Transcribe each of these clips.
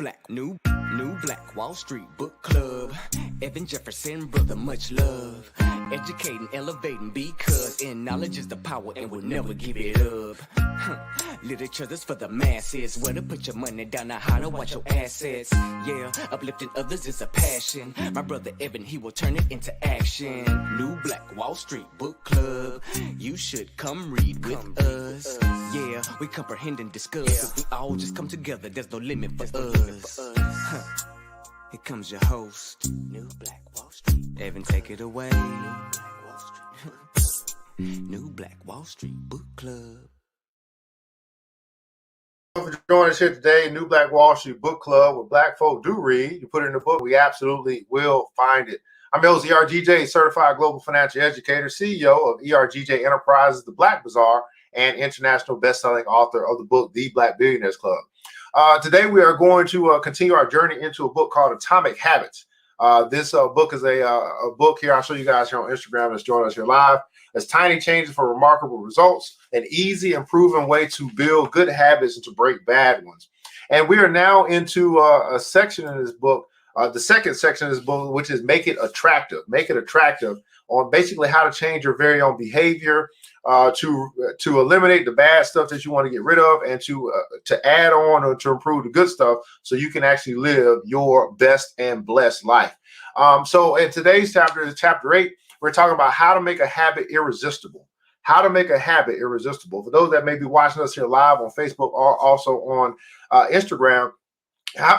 New Black Wall Street Book Club. Evan Jefferson, brother, much love. Educating, elevating, because in knowledge is the power and we'll never give it up. Literature that's for the masses. Where to put your money down, now how to watch your assets. Yeah, uplifting others is a passion. My brother Evan, he will turn it into action. New Black Wall Street Book Club. You should come read with us. Yeah, we comprehend and discuss. If we all just come together, there's no limit for us. Here comes your host, New Black Wall Street. Evan, take it away. New Black Wall Street Book Club. Thank you for joining us here today, New Black Wall Street Book Club, where black folk do read. You put it in the book, we absolutely will find it. I'm your host, ERGJ, certified global financial educator, CEO of ERGJ Enterprises, The Black Bazaar, and international best-selling author of the book, The Black Billionaires Club. Today, we are going to continue our journey into a book called Atomic Habits. This book is a book here. I'll show you guys here on Instagram. Let's join us here live. It's Tiny Changes for Remarkable Results, an easy and proven way to build good habits and to break bad ones. And we are now into a section in this book, the second section of this book, which is Make It Attractive. Make it attractive on basically how to change your very own behavior, to eliminate the bad stuff that you want to get rid of, and to add on or to improve the good stuff so you can actually live your best and blessed life. So in today's chapter, is chapter 8, we're talking about how to make a habit irresistible. How to make a habit irresistible. For those that may be watching us here live on Facebook or also on Instagram,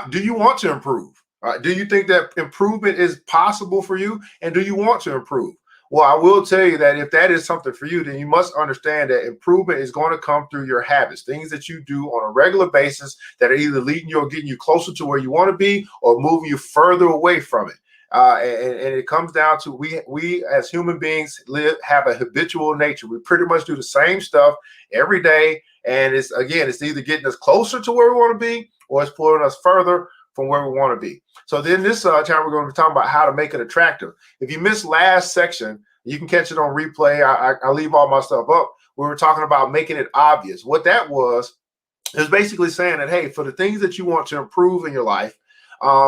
do you want to improve? Do you think that improvement is possible for you? And do you want to improve? Well, I will tell you that if that is something for you, then you must understand that improvement is going to come through your habits, things that you do on a regular basis that are either leading you or getting you closer to where you want to be or moving you further away from it. And it comes down to we as human beings have a habitual nature. We pretty much do the same stuff every day. And it's either getting us closer to where we want to be or it's pulling us further from where we want to be. So then this time we're going to be talking about how to make it attractive. If you missed last section, you can catch it on replay. I leave all my stuff up. We were talking about making it obvious. What that was is basically saying that, hey, for the things that you want to improve in your life,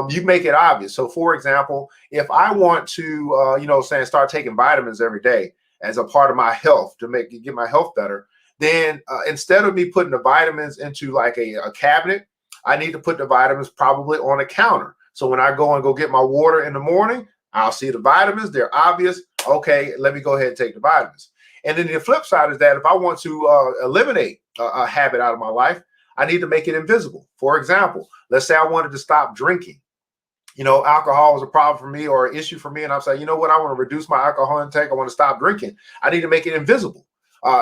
you make it obvious. So for example, if I want to, start taking vitamins every day as a part of my health to get my health better, then instead of me putting the vitamins into like a cabinet, I need to put the vitamins probably on a counter. So when I go get my water in the morning, I'll see the vitamins. They're obvious. Okay, let me go ahead and take the vitamins. And then the flip side is that if I want to eliminate a habit out of my life, I need to make it invisible. For example, let's say I wanted to stop drinking. Alcohol was a problem for me or an issue for me. And I'm saying, you know what? I want to reduce my alcohol intake. I want to stop drinking. I need to make it invisible.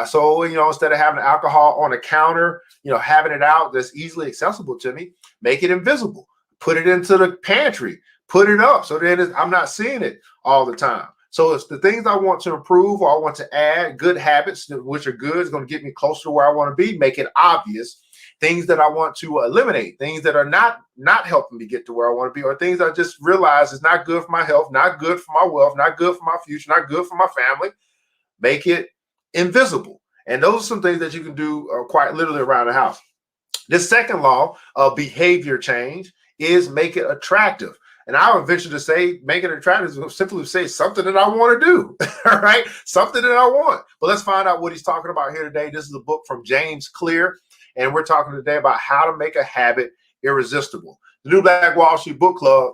So instead of having alcohol on a counter, having it out that's easily accessible to me, make it invisible. Put it into the pantry. Put it up so then I'm not seeing it all the time. So it's the things I want to improve or I want to add, good habits, which are good, is going to get me closer to where I want to be, make it obvious. Things that I want to eliminate, things that are not helping me get to where I want to be, or things I just realize is not good for my health, not good for my wealth, not good for my future, not good for my family, make it invisible. And those are some things that you can do quite literally around the house. The second law of behavior change is make it attractive. And I would venture to say make it attractive is simply say something that I want to do, all right? Something that I want. But let's find out what he's talking about here today. This is a book from James Clear, and we're talking today about how to make a habit irresistible. The New Black Wall Street Book Club.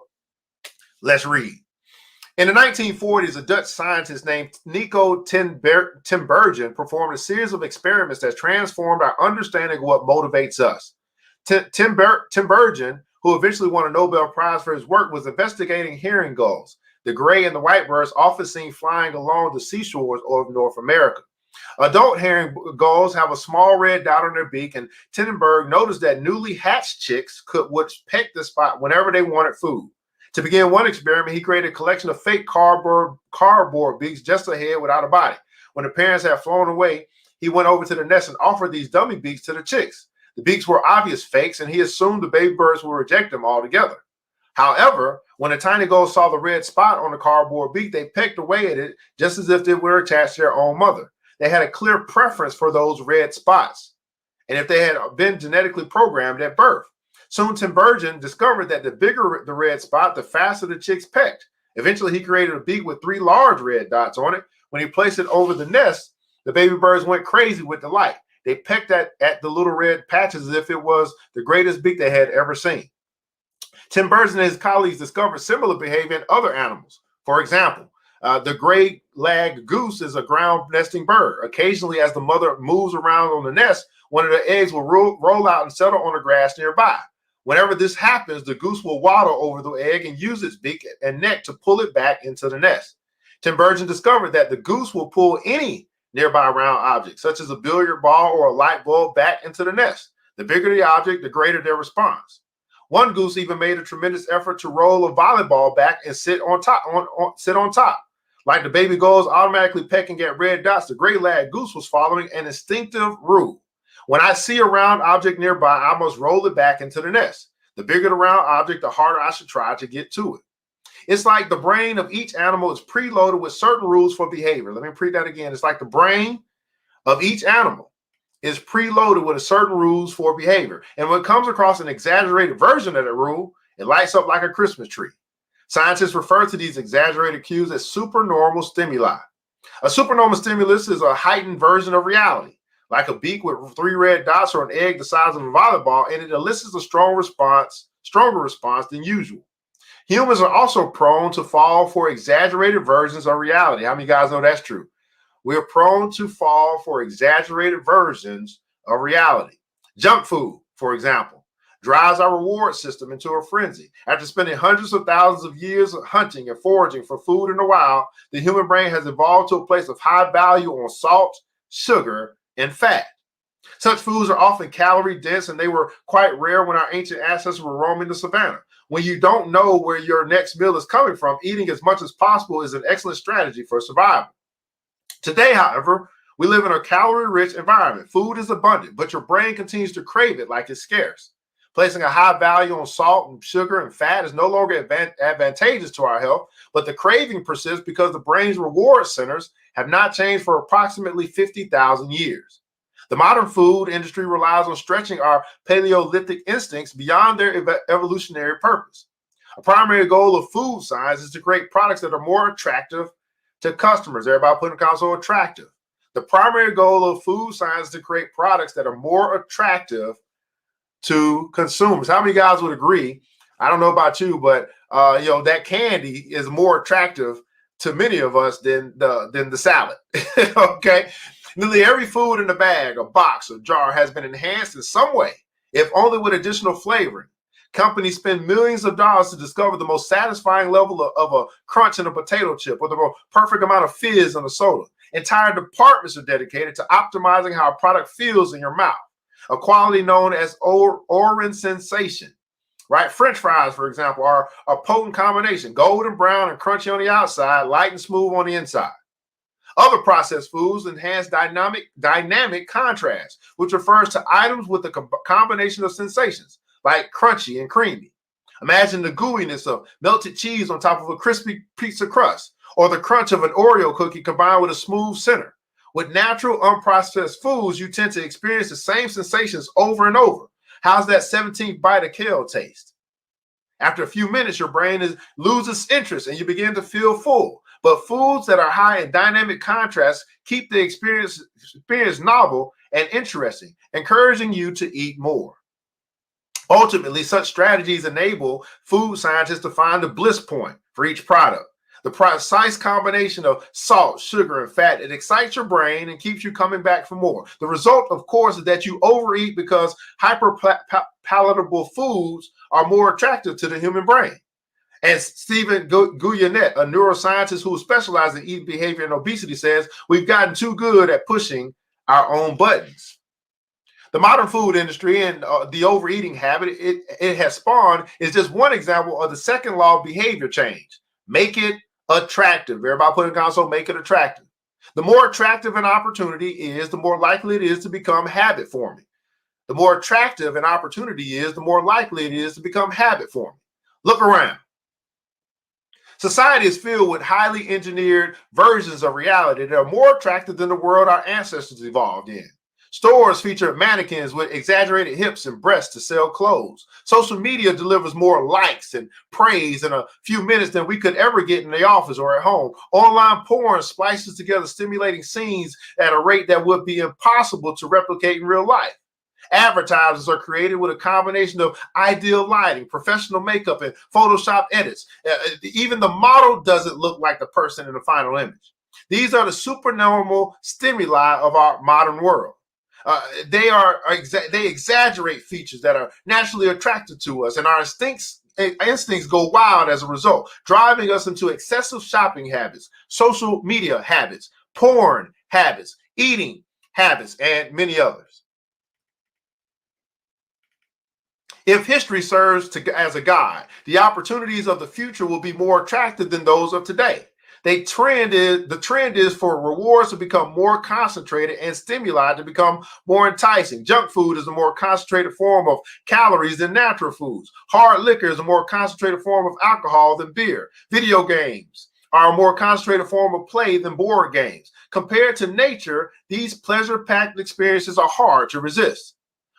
Let's read. In the 1940s, a Dutch scientist named Nico Tinbergen performed a series of experiments that transformed our understanding of what motivates us. Tinbergen, who eventually won a Nobel Prize for his work, was investigating herring gulls, the gray and the white birds often seen flying along the seashores of North America. Adult herring gulls have a small red dot on their beak, and Tinbergen noticed that newly hatched chicks would peck the spot whenever they wanted food. To begin one experiment, he created a collection of fake cardboard beaks just a head without a body. When the parents had flown away, he went over to the nest and offered these dummy beaks to the chicks. The beaks were obvious fakes, and he assumed the baby birds would reject them altogether. However, when the tiny gulls saw the red spot on the cardboard beak, they pecked away at it just as if they were attached to their own mother. They had a clear preference for those red spots, and if they had been genetically programmed at birth. Soon Tim Burgeon discovered that the bigger the red spot, the faster the chicks pecked. Eventually, he created a beak with 3 large red dots on it. When he placed it over the nest, the baby birds went crazy with delight. They pecked at the little red patches as if it was the greatest beak they had ever seen. Tim Burgeon and his colleagues discovered similar behavior in other animals. For example, the gray-legged goose is a ground nesting bird. Occasionally, as the mother moves around on the nest, one of the eggs will roll out and settle on the grass nearby. Whenever this happens, the goose will waddle over the egg and use its beak and neck to pull it back into the nest. Tim Burgeon discovered that the goose will pull any nearby round object, such as a billiard ball or a light bulb, back into the nest. The bigger the object, the greater their response. One goose even made a tremendous effort to roll a volleyball back and sit on top. Like the baby gulls automatically pecking at red dots, the gray-legged goose was following an instinctive rule. When I see a round object nearby, I must roll it back into the nest. The bigger the round object, the harder I should try to get to it. It's like the brain of each animal is preloaded with certain rules for behavior. Let me repeat that again. It's like the brain of each animal is preloaded with a certain rules for behavior. And when it comes across an exaggerated version of that rule, it lights up like a Christmas tree. Scientists refer to these exaggerated cues as supernormal stimuli. A supernormal stimulus is a heightened version of reality, like a beak with 3 red dots or an egg the size of a volleyball, and it elicits a stronger response than usual. Humans are also prone to fall for exaggerated versions of reality. How many guys know that's true? We are prone to fall for exaggerated versions of reality. Junk food, for example, drives our reward system into a frenzy. After spending hundreds of thousands of years hunting and foraging for food in the wild, the human brain has evolved to a place of high value on salt, sugar, and fat. Such foods are often calorie dense, and they were quite rare when our ancient ancestors were roaming the savannah. When you don't know where your next meal is coming from, eating as much as possible is an excellent strategy for survival. Today, however, we live in a calorie-rich environment. Food is abundant, but your brain continues to crave it like it's scarce. Placing a high value on salt and sugar and fat is no longer advantageous to our health, but the craving persists because the brain's reward centers have not changed for approximately 50,000 years. The modern food industry relies on stretching our Paleolithic instincts beyond their evolutionary purpose. A primary goal of food science is to create products that are more attractive to customers. Everybody putting console attractive. The primary goal of food science is to create products that are more attractive to consumers. How many guys would agree? I don't know about you, but that candy is more attractive to many of us than the salad. Okay. Nearly every food in a bag, a box, or jar has been enhanced in some way, if only with additional flavoring. Companies spend millions of dollars to discover the most satisfying level of a crunch in a potato chip or the most perfect amount of fizz in a soda. Entire departments are dedicated to optimizing how a product feels in your mouth, a quality known as oral sensation. Right? French fries, for example, are a potent combination, golden brown and crunchy on the outside, light and smooth on the inside. Other processed foods enhance dynamic contrast, which refers to items with a combination of sensations, like crunchy and creamy. Imagine the gooiness of melted cheese on top of a crispy pizza crust, or the crunch of an Oreo cookie combined with a smooth center. With natural, unprocessed foods, you tend to experience the same sensations over and over. How's that 17th bite of kale taste? After a few minutes, your brain loses interest and you begin to feel full. But foods that are high in dynamic contrast keep the experience novel and interesting, encouraging you to eat more. Ultimately, such strategies enable food scientists to find the bliss point for each product. The precise combination of salt, sugar, and fat, it excites your brain and keeps you coming back for more. The result, of course, is that you overeat because hyper-palatable foods are more attractive to the human brain. As Stephen Guyenet, a neuroscientist who specializes in eating behavior and obesity, says, we've gotten too good at pushing our own buttons. The modern food industry and the overeating habit it has spawned is just one example of the second law of behavior change. Make it attractive. Everybody put in console, make it attractive. The more attractive an opportunity is, the more likely it is to become habit forming. The more attractive an opportunity is, the more likely it is to become habit forming. Look around. Society is filled with highly engineered versions of reality that are more attractive than the world our ancestors evolved in. Stores feature mannequins with exaggerated hips and breasts to sell clothes. Social media delivers more likes and praise in a few minutes than we could ever get in the office or at home. Online porn splices together stimulating scenes at a rate that would be impossible to replicate in real life. Advertisers are created with a combination of ideal lighting, professional makeup, and Photoshop edits. Even the model doesn't look like the person in the final image. These are the supernormal stimuli of our modern world. They exaggerate features that are naturally attracted to us, and our instincts go wild as a result, driving us into excessive shopping habits, social media habits, porn habits, eating habits, and many others. If history serves as a guide, the opportunities of the future will be more attractive than those of today. The trend is for rewards to become more concentrated and stimuli to become more enticing. Junk food is a more concentrated form of calories than natural foods. Hard liquor is a more concentrated form of alcohol than beer. Video games are a more concentrated form of play than board games. Compared to nature, these pleasure-packed experiences are hard to resist.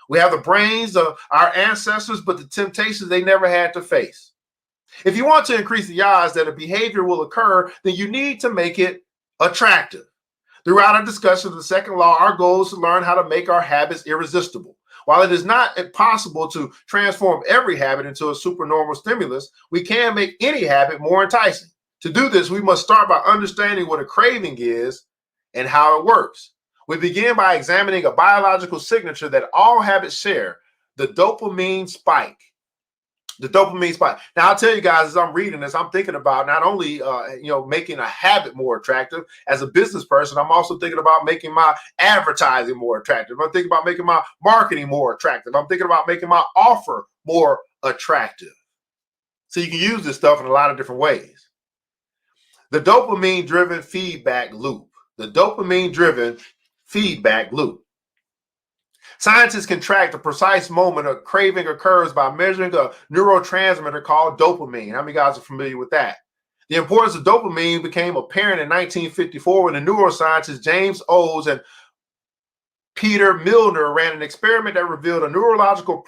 We have the brains of our ancestors, but the temptations they never had to face. If you want to increase the odds that a behavior will occur, then you need to make it attractive. Throughout our discussion of the second law, our goal is to learn how to make our habits irresistible. While it is not possible to transform every habit into a supernormal stimulus, we can make any habit more enticing. To do this, we must start by understanding what a craving is and how it works. We begin by examining a biological signature that all habits share, the dopamine spike. The dopamine spike. Now, I'll tell you guys, as I'm reading this, I'm thinking about not only making a habit more attractive. As a business person, I'm also thinking about making my advertising more attractive. I'm thinking about making my marketing more attractive. I'm thinking about making my offer more attractive. So you can use this stuff in a lot of different ways. The dopamine-driven feedback loop. The dopamine-driven feedback loop. Scientists can track the precise moment a craving occurs by measuring a neurotransmitter called dopamine. How many guys are familiar with that? The importance of dopamine became apparent in 1954 when the neuroscientists James Oates and Peter Milner ran an experiment that revealed the neurological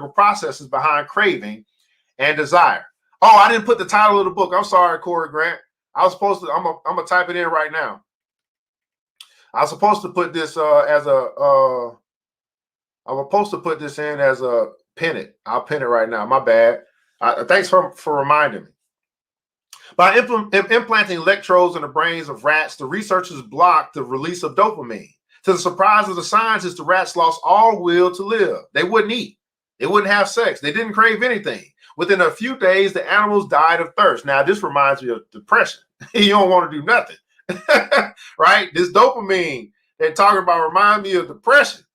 processes behind craving and desire. Oh, I didn't put the title of the book. I'm sorry, Corey Grant. I was supposed to. I'm gonna type it in right now. I was supposed to put this I'm supposed to put this in as a pin it. I'll pin it right now. My bad. Thanks for reminding me. By implanting electrodes in the brains of rats, the researchers blocked the release of dopamine. To the surprise of the scientists, the rats lost all will to live. They wouldn't eat. They wouldn't have sex. They didn't crave anything. Within a few days, the animals died of thirst. Now, this reminds me of depression. You don't want to do nothing. Right? This dopamine they're talking about reminds me of depression.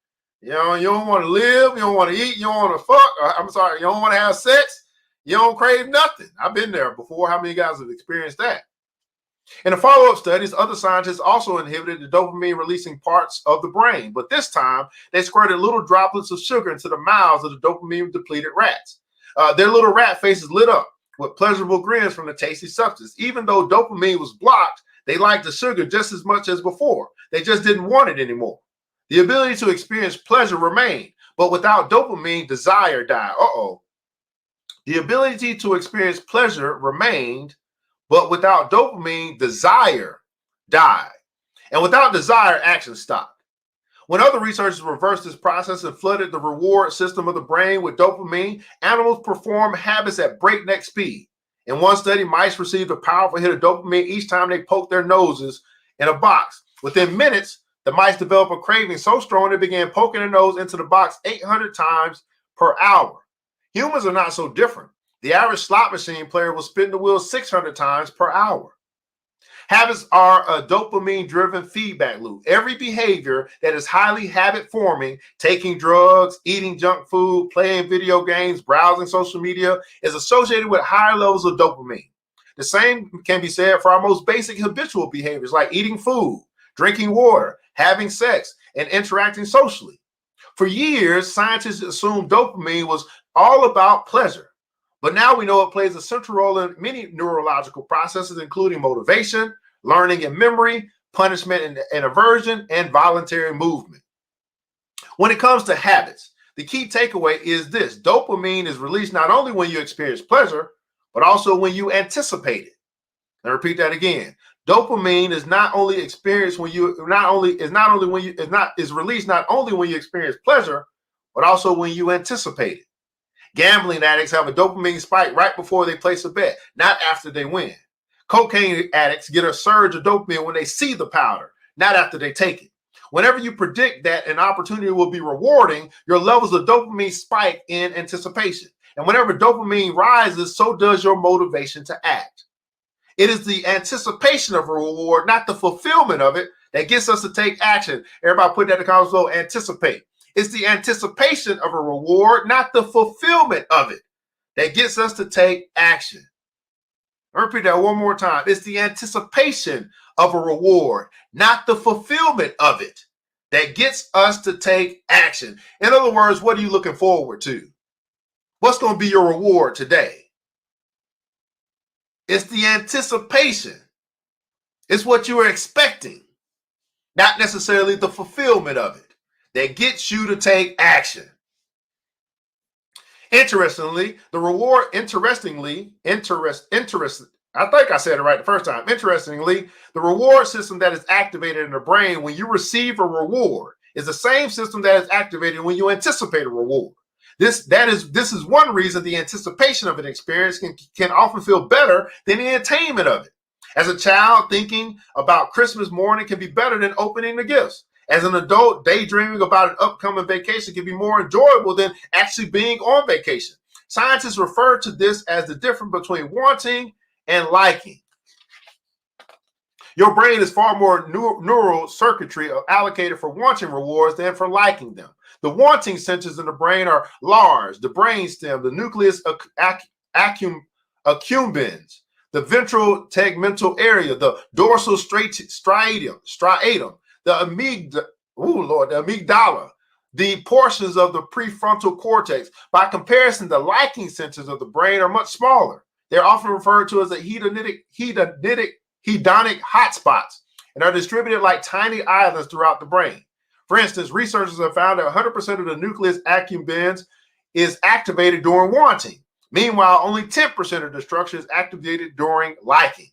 You know, you don't want to live, you don't want to eat, you don't want to fuck. You don't want to have sex, you don't crave nothing. I've been there before. How many guys have experienced that? In the follow-up studies, other scientists also inhibited the dopamine releasing parts of the brain, but this time they squirted little droplets of sugar into the mouths of the dopamine depleted rats. Their little rat faces lit up with pleasurable grins from the tasty substance. Even though dopamine was blocked, they liked the sugar just as much as before. They just didn't want it anymore. The ability to experience pleasure remained, but without dopamine, desire died. The ability to experience pleasure remained, but without dopamine, desire died. And without desire, action stopped. When other researchers reversed this process and flooded the reward system of the brain with dopamine, animals performed habits at breakneck speed. In one study, mice received a powerful hit of dopamine each time they poked their noses in a box. Within minutes, the mice developed a craving so strong they began poking their nose into the box 800 times per hour. Humans are not so different. The average slot machine player will spin the wheel 600 times per hour. Habits are a dopamine-driven feedback loop. Every behavior that is highly habit-forming, taking drugs, eating junk food, playing video games, browsing social media, is associated with higher levels of dopamine. The same can be said for our most basic habitual behaviors like eating food, drinking water, having sex, and interacting socially. For years, scientists assumed dopamine was all about pleasure. But now we know it plays a central role in many neurological processes, including motivation, learning and memory, punishment and aversion, and voluntary movement. When it comes to habits, the key takeaway is this: dopamine is released not only when you experience pleasure, but also when you anticipate it. And repeat that again. Dopamine is not only experienced when you is released not only when you experience pleasure, but also when you anticipate it. Gambling addicts have a dopamine spike right before they place a bet, not after they win. Cocaine addicts get a surge of dopamine when they see the powder, not after they take it. Whenever you predict that an opportunity will be rewarding, your levels of dopamine spike in anticipation. And whenever dopamine rises, so does your motivation to act. It is the anticipation of a reward, not the fulfillment of it, that gets us to take action. Everybody put that in the comments below, anticipate. It's the anticipation of a reward, not the fulfillment of it, that gets us to take action. I'll repeat that one more time. It's the anticipation of a reward, not the fulfillment of it, that gets us to take action. In other words, what are you looking forward to? What's going to be your reward today? It's the anticipation. It's what you are expecting, not necessarily the fulfillment of it, that gets you to take action. Interestingly, the reward, I think I said it right the first time. Interestingly, the reward system that is activated in the brain when you receive a reward is the same system that is activated when you anticipate a reward. This is one reason the anticipation of an experience can often feel better than the attainment of it. As a child, thinking about Christmas morning can be better than opening the gifts. As an adult, daydreaming about an upcoming vacation can be more enjoyable than actually being on vacation. Scientists refer to this as the difference between wanting and liking. Your brain is far more neural circuitry allocated for wanting rewards than for liking them. The wanting centers in the brain are large: the brainstem, the nucleus accumbens, the ventral tegmental area, the dorsal striatum, the amygdala, the portions of the prefrontal cortex. By comparison, the liking centers of the brain are much smaller. They're often referred to as the hedonic hotspots and are distributed like tiny islands throughout the brain. For instance, researchers have found that 100% of the nucleus accumbens is activated during wanting. Meanwhile, only 10% of the structure is activated during liking.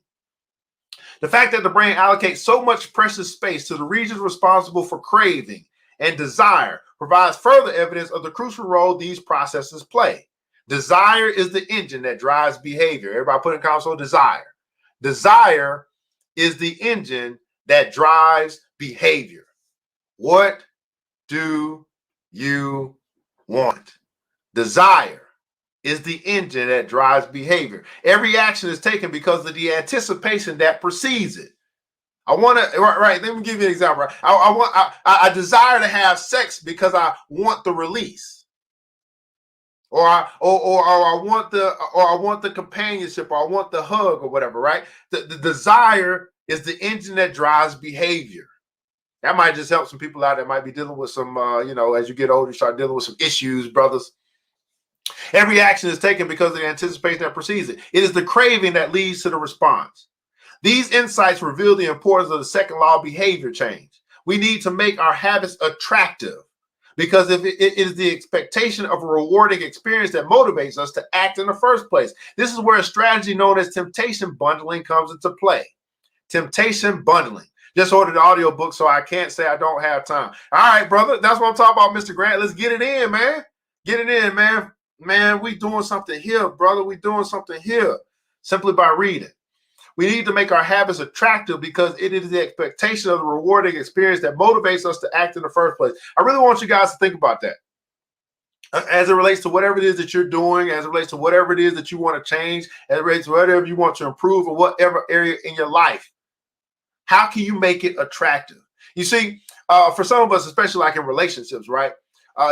The fact that the brain allocates so much precious space to the regions responsible for craving and desire provides further evidence of the crucial role these processes play. Desire is the engine that drives behavior. Everybody put in console desire. Desire is the engine that drives behavior. What do you want? Desire is the engine that drives behavior. Every action is taken because of the anticipation that precedes it. I want to, right, let me give you an example. I desire to have sex because I want the release. Or I want the companionship, or I want the hug, or whatever, right? The desire is the engine that drives behavior. That might just help some people out that might be dealing with some, as you get older, you start dealing with some issues, brothers. Every action is taken because of the anticipation that precedes it. It is the craving that leads to the response. These insights reveal the importance of the second law of behavior change. We need to make our habits attractive, because if it is the expectation of a rewarding experience that motivates us to act in the first place. This is where a strategy known as temptation bundling comes into play. Temptation bundling. Just ordered the audiobook, so I can't say I don't have time. All right, brother. That's what I'm talking about, Mr. Grant. Let's get it in, man. Get it in, man. Man, we doing something here, brother. We doing something here simply by reading. We need to make our habits attractive because it is the expectation of the rewarding experience that motivates us to act in the first place. I really want you guys to think about that. As it relates to whatever it is that you're doing, as it relates to whatever it is that you want to change, as it relates to whatever you want to improve, or whatever area in your life. How can you make it attractive? You see, for some of us, especially like in relationships, right?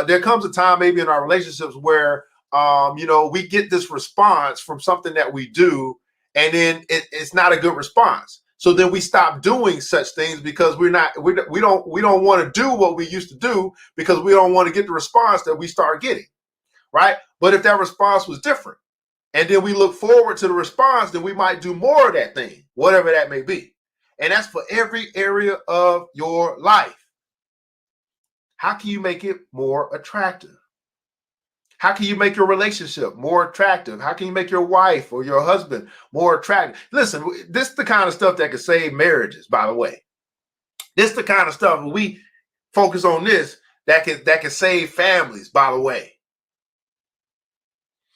There comes a time maybe in our relationships where, we get this response from something that we do, and then it's not a good response. So then we stop doing such things because we don't want to do what we used to do because we don't want to get the response that we start getting, right? But if that response was different, and then we look forward to the response, then we might do more of that thing, whatever that may be. And that's for every area of your life. How can you make it more attractive? How can you make your relationship more attractive? How can you make your wife or your husband more attractive? Listen, this is the kind of stuff that can save marriages, by the way. This is the kind of stuff when we focus on this that can save families, by the way.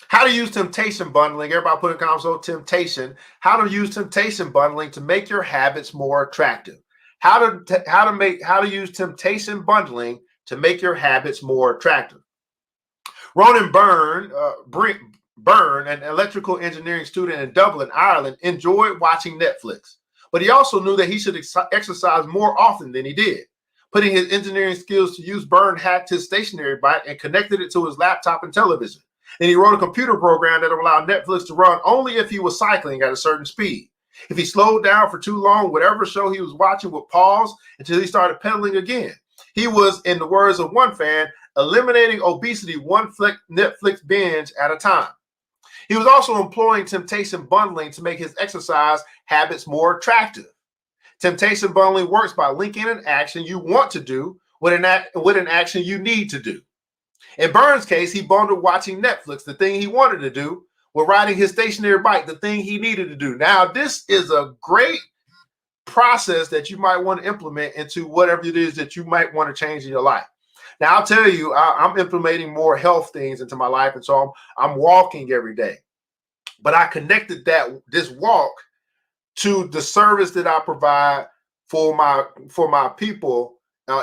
How to use temptation bundling. Everybody put in comments on temptation. How to use temptation bundling to make your habits more attractive. How to use temptation bundling to make your habits more attractive. Ronan Byrne, an electrical engineering student in Dublin, Ireland, enjoyed watching Netflix, but he also knew that he should exercise more often than he did. Putting his engineering skills to use, Byrne hacked his stationary bike and connected it to his laptop and television. And he wrote a computer program that allowed Netflix to run only if he was cycling at a certain speed. If he slowed down for too long, whatever show he was watching would pause until he started pedaling again. He was, in the words of one fan, eliminating obesity one Netflix binge at a time. He was also employing temptation bundling to make his exercise habits more attractive. Temptation bundling works by linking an action you want to do with an action you need to do. In Byrne's case, he bundled watching Netflix, the thing he wanted to do, with riding his stationary bike, the thing he needed to do. Now, this is a great process that you might want to implement into whatever it is that you might want to change in your life. Now, I'll tell you, I'm implementing more health things into my life, and so I'm walking every day. But I connected this walk to the service that I provide for my people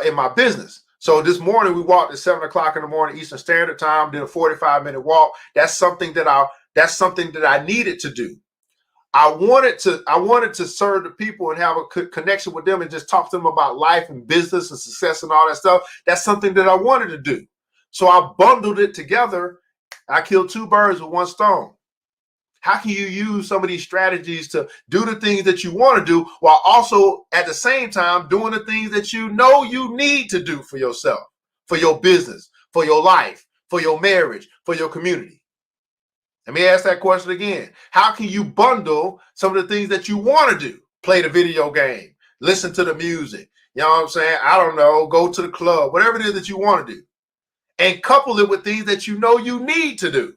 in my business. So this morning we walked at 7 o'clock in the morning Eastern Standard Time, did a 45-minute walk. That's something that I needed to do. I wanted to serve the people and have a connection with them and just talk to them about life and business and success and all that stuff. That's something that I wanted to do. So I bundled it together. I killed two birds with one stone. How can you use some of these strategies to do the things that you want to do while also at the same time doing the things that you know you need to do for yourself, for your business, for your life, for your marriage, for your community? Let me ask that question again. How can you bundle some of the things that you want to do? Play the video game, listen to the music, you know what I'm saying? I don't know, go to the club, whatever it is that you want to do, and couple it with things that you know you need to do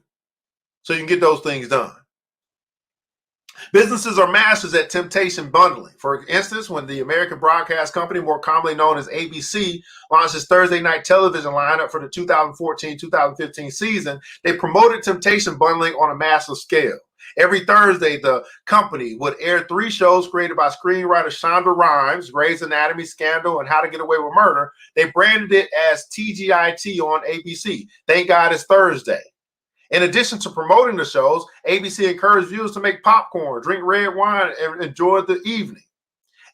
so you can get those things done. Businesses are masters at temptation bundling. For instance, when the American Broadcast Company, more commonly known as ABC, launched its Thursday night television lineup for the 2014-2015 season, they promoted temptation bundling on a massive scale. Every Thursday, the company would air 3 shows created by screenwriter Shonda Rhimes, Grey's Anatomy, Scandal, and How to Get Away with Murder. They branded it as TGIT on ABC. Thank God it's Thursday. In addition to promoting the shows, ABC encouraged viewers to make popcorn, drink red wine, and enjoy the evening.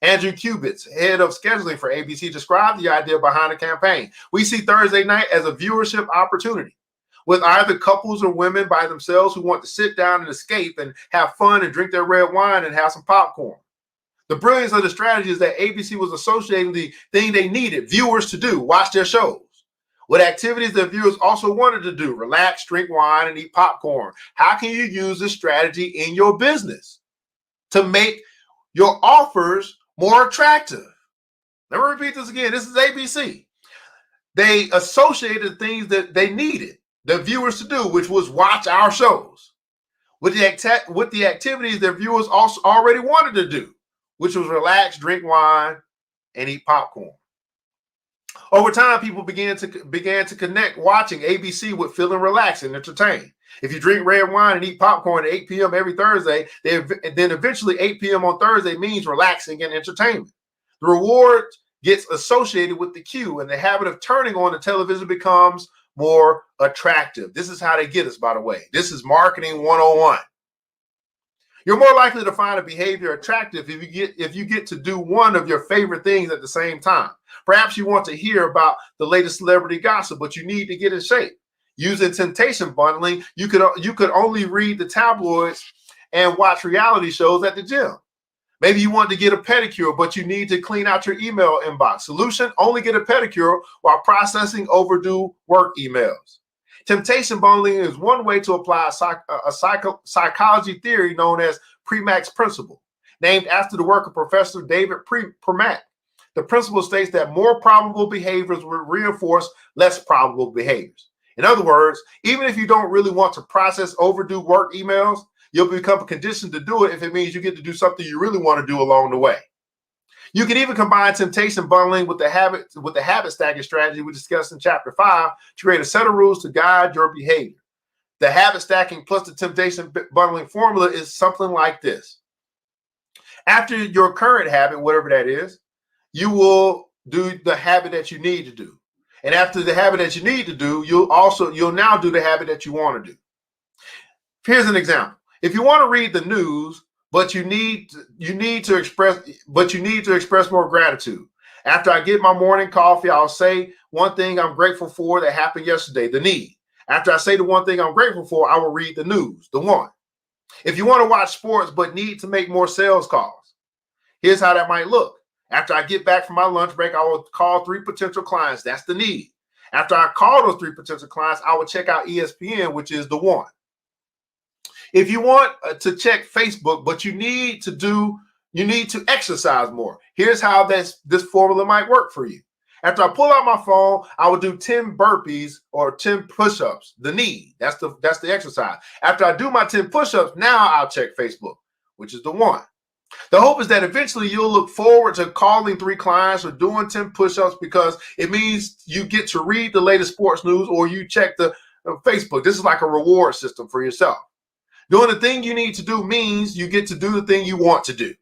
Andrew Kubitz, head of scheduling for ABC, described the idea behind the campaign. We see Thursday night as a viewership opportunity, with either couples or women by themselves who want to sit down and escape and have fun and drink their red wine and have some popcorn. The brilliance of the strategy is that ABC was associating the thing they needed viewers to do, watch their shows, with activities that viewers also wanted to do, relax, drink wine, and eat popcorn. How can you use this strategy in your business to make your offers more attractive? Let me repeat this again. This is ABC. They associated things that they needed the viewers to do, which was watch our shows, with the activities that viewers also already wanted to do, which was relax, drink wine, and eat popcorn. Over time, people began to connect watching ABC with feeling relaxed and entertained. If you drink red wine and eat popcorn at 8 p.m. every Thursday, then eventually 8 p.m. on Thursday means relaxing and entertainment. The reward gets associated with the cue, and the habit of turning on the television becomes more attractive. This is how they get us, by the way. This is marketing 101. You're more likely to find a behavior attractive if you get to do one of your favorite things at the same time. Perhaps you want to hear about the latest celebrity gossip, but you need to get in shape. Using temptation bundling, you could only read the tabloids and watch reality shows at the gym. Maybe you want to get a pedicure, but you need to clean out your email inbox. Solution: only get a pedicure while processing overdue work emails. Temptation bundling is one way to apply a psychology theory known as Premack's principle. named after the work of Professor David Primack. The principle states that more probable behaviors will reinforce less probable behaviors. In other words, even if you don't really want to process overdue work emails, you'll become conditioned to do it if it means you get to do something you really want to do along the way. You can even combine temptation bundling with the habit stacking strategy we discussed in chapter 5 to create a set of rules to guide your behavior. The habit stacking plus the temptation bundling formula is something like this. After your current habit, whatever that is, you will do the habit that you need to do. And after the habit that you need to do, you'll now do the habit that you want to do. Here's an example. If you want to read the news, but you need to express more gratitude. After I get my morning coffee, I'll say one thing I'm grateful for that happened yesterday, the need. After I say the one thing I'm grateful for, I will read the news, the one. If you want to watch sports but need to make more sales calls, here's how that might look. After I get back from my lunch break, I will call 3 potential clients. That's the need. After I call those 3 potential clients, I will check out ESPN, which is the one. If you want to check Facebook, but you need to exercise more, here's how this formula might work for you. After I pull out my phone, I will do 10 burpees or 10 push-ups, the need. That's the exercise. After I do my 10 push-ups, now I'll check Facebook, which is the one. The hope is that eventually you'll look forward to calling 3 clients or doing 10 push-ups because it means you get to read the latest sports news or you check the Facebook. This is like a reward system for yourself. Doing the thing you need to do means you get to do the thing you want to do.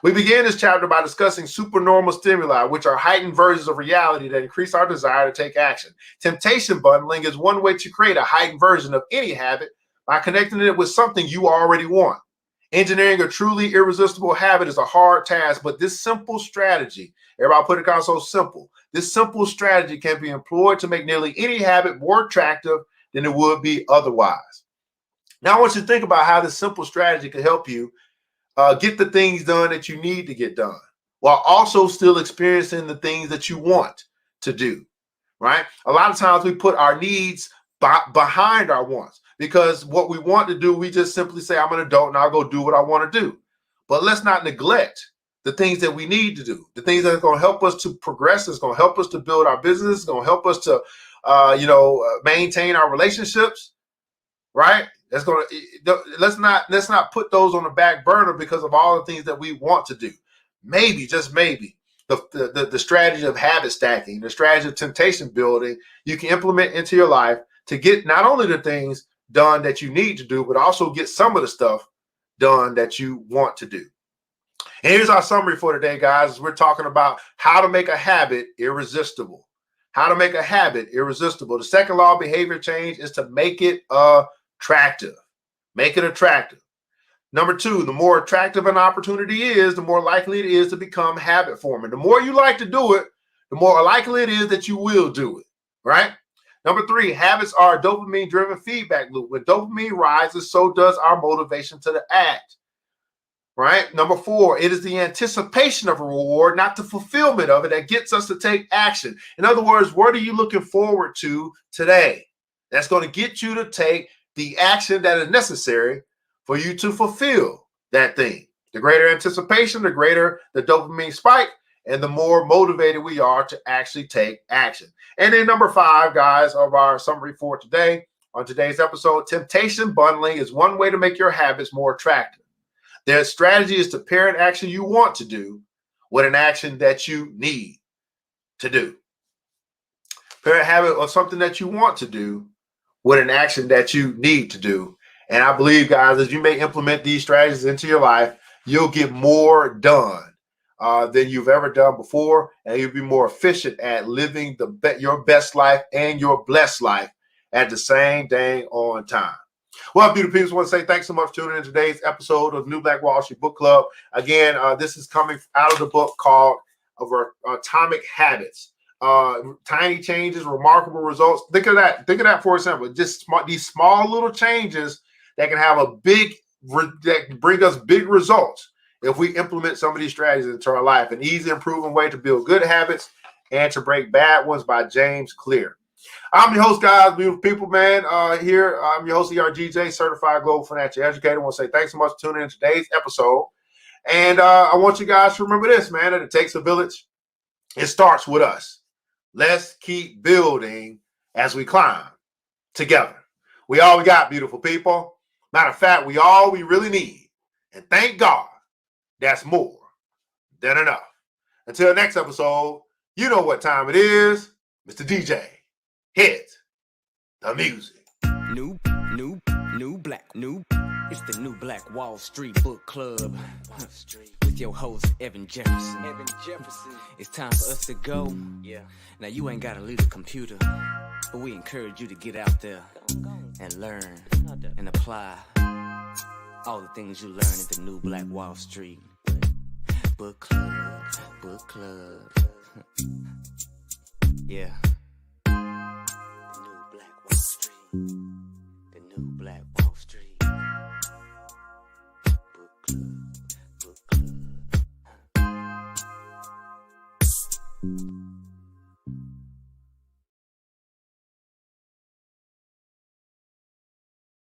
We began this chapter by discussing supernormal stimuli, which are heightened versions of reality that increase our desire to take action. Temptation bundling is one way to create a heightened version of any habit by connecting it with something you already want. Engineering a truly irresistible habit is a hard task, but this simple strategy, everybody put it kind of so simple, this simple strategy can be employed to make nearly any habit more attractive than it would be otherwise. Now, I want you to think about how this simple strategy can help you get the things done that you need to get done while also still experiencing the things that you want to do, right? A lot of times we put our needs behind our wants because what we want to do, we just simply say, I'm an adult and I'll go do what I want to do. But let's not neglect the things that we need to do, the things that are going to help us to progress, it's going to help us to build our business, it's going to help us to, maintain our relationships, right? That's going to let's not put those on the back burner because of all the things that we want to do. Maybe, just maybe, the strategy of habit stacking, the strategy of temptation building, you can implement into your life to get not only the things done that you need to do, but also get some of the stuff done that you want to do. And here's our summary for today, guys. We're talking about how to make a habit irresistible. How to make a habit irresistible. The second law of behavior change is to make it attractive. Make it attractive. Number 2, the more attractive an opportunity is, the more likely it is to become habit forming. The more you like to do it, the more likely it is that you will do it, right? Number 3, habits are a dopamine-driven feedback loop. When dopamine rises, so does our motivation to act, right? Number 4, it is the anticipation of a reward, not the fulfillment of it, that gets us to take action. In other words, what are you looking forward to today? That's going to get you to take the action that is necessary for you to fulfill that thing. The greater anticipation, the greater the dopamine spike, and the more motivated we are to actually take action. And then number 5, guys, of our summary for today, on today's episode, temptation bundling is one way to make your habits more attractive. Their strategy is to pair an action you want to do with an action that you need to do. Pair a habit of something that you want to do with an action that you need to do. And I believe, guys, as you may implement these strategies into your life, you'll get more done than you've ever done before, and you'll be more efficient at living your best life and your blessed life at the same dang on time. Well, beautiful people, I want to say thanks so much for tuning in today's episode of New Black Wall Street Book Club. Again, this is coming out of the book called Atomic Habits. Tiny changes, remarkable results. Think of that for example. Just these small little changes that can have that can bring us big results if we implement some of these strategies into our life. An easy and proven way to build good habits and to break bad ones by James Clear. I'm your host, guys, beautiful people, man. Here, I'm your host, ERGJ, Certified Global Financial Educator. I want to say thanks so much for tuning in today's episode. And I want you guys to remember this, man, that it takes a village. It starts with us. Let's keep building as we climb together. We all we got, beautiful people. Matter of fact, we all we really need. And thank God, that's more than enough. Until next episode, you know what time it is. Mr. DJ, hit the music. New black. It's the New Black Wall Street Book Club. With your host, Evan Jefferson. It's time for us to go. Yeah. Now, you ain't got to leave the computer, but we encourage you to get out there and learn and apply all the things you learn at the New Black Wall Street Book Club. Yeah. The New Black Wall Street. The New Black Wall Street Book Club.